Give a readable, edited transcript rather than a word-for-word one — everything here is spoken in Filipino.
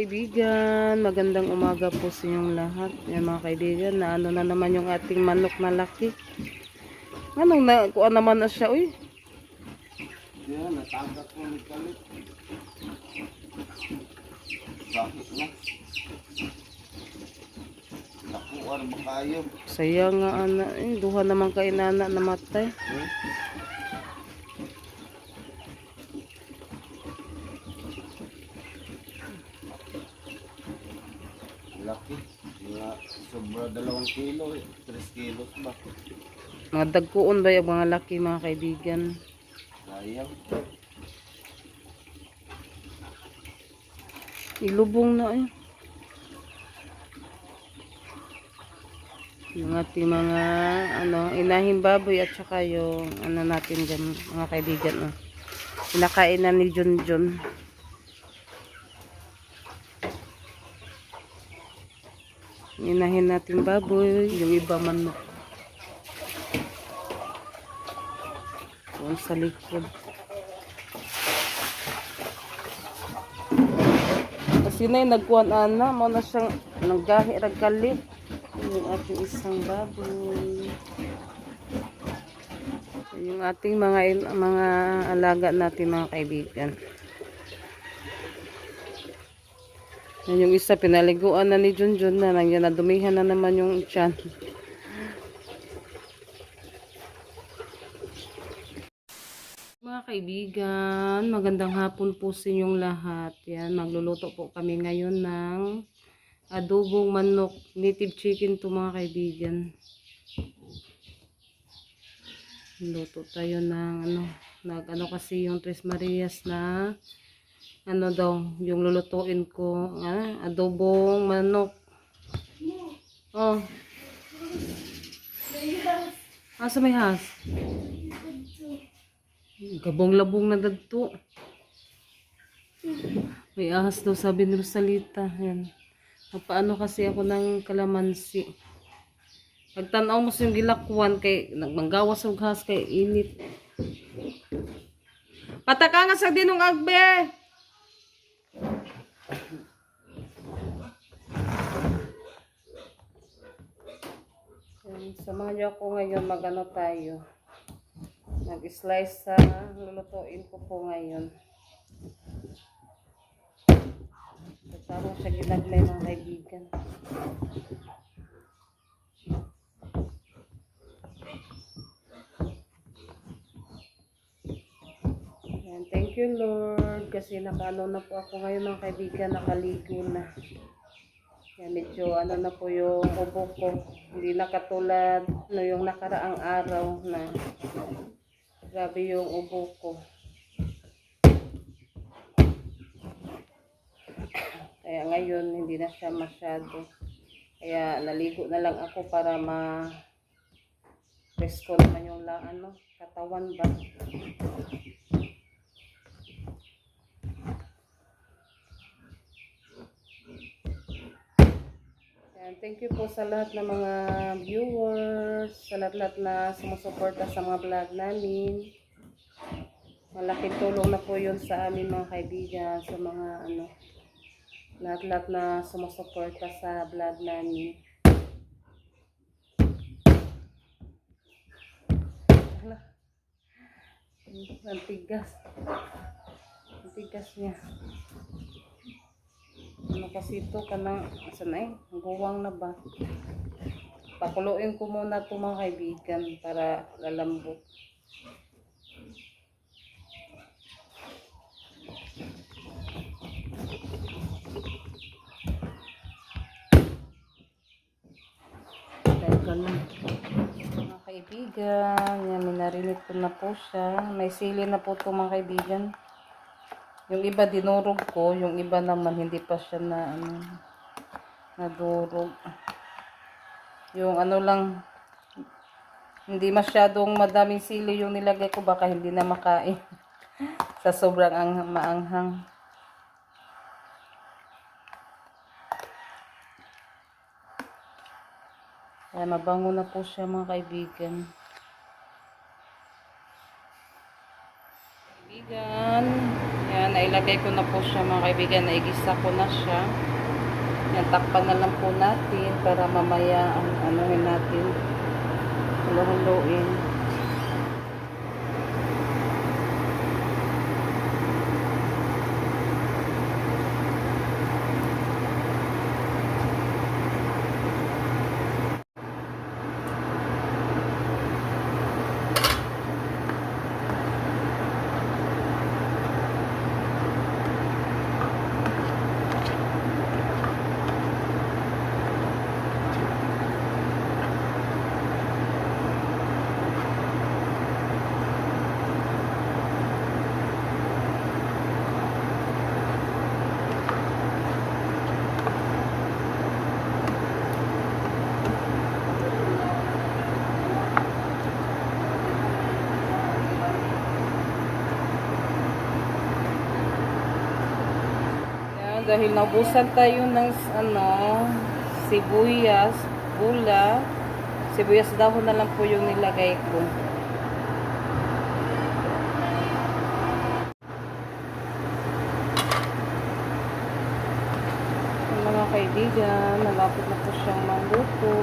Kaibigan, magandang umaga po sa inyong lahat. Yan mga kaibigan, na ano na naman yung ating manok na laki. Anong nakuha naman na siya, uy? Yan, natangkap ko ni Kalit. Bakit na? Nakuha ba kayo? Sayang nga, duha naman kay nana namatay. Laki. Mga sobra 2 kilo, 3 kilos ba? Mga dagkuon ba yung mga laki mga kaibigan? Sayang. Ilubong na eh. Yung ating mga inahing baboy at saka yung natin dyan mga kaibigan. Pinakain na ni Junjun. Inahin natin baboy, yung iba manok. Doon sa likod. Kasi na yung nagkuhan mo na siyang naggahi ragkali. Yung ating isang baboy. Yung ating mga alaga natin mga kaibigan. Yan yung isa, pinaliguan na ni Junjun na nandiyan, nadumihan na naman yung tiyan. Mga kaibigan, magandang hapon po sa inyong lahat. Yan, magluluto po kami ngayon ng adobong manok, native chicken to mga kaibigan. Luto tayo ng kasi yung Tres Marias na daw, yung lulutuin ko, adobong manok. Oh. Asa may has? Gabong-labong na dadto. May ahas daw sabi ni Rosalita. Yan. Paano kasi ako ng kalamansi. Pagtanaw mo sa yung gilakwan kay nagmanggawas og has kay init. Pataka nga sa dinong agbe. Samahan niyo ako ngayon tayo. Mag-slice sa lulutuin ko po ngayon. Parang siya ginaglay mga kaibigan. Yan, thank you Lord. Kasi nakaano na po ako ngayon mga kaibigan. Nakaligo na. Yan, medyo na po yung ubo ko. Hindi na katulad yung nakaraang araw na grabe yung ubo ko. Kaya ngayon hindi na siya masyado. Kaya naligo na lang ako para presko naman yung katawan ba. Thank you po sa lahat ng mga viewers, sa lahat na sumusuporta sa mga vlog namin. Malaking tulong na po yun sa amin mga kaibigan, sa mga lahat na sumusuporta sa vlog namin. Ang tigas. Ang tigas niya. Kasi ito kanang guwang na ba. Pakuluin ko muna ito mga kaibigan para lalambot. Teka lang mga kaibigan. Yan, minarinit ko na po siya. May sili na po ito mga kaibigan. Yung iba dinurog ko, yung iba naman hindi pa siya nadurog. Yung lang, hindi masyadong madaming sili yung nilagay ko, baka hindi na makain sa sobrang maanghang. Kaya mabango na po siya mga kaibigan. Yan, nilagay ko na po siya mga kaibigan, naigisa ko na siya. Yan, takpan na lang po natin para mamaya ang anuhin natin, hulo-huloin. Dahil naubusan tayo ng sibuyas, bula, sibuyas dahon na lang po yung nilagay ko. Mga kaibigan, malapit na po siyang maluto.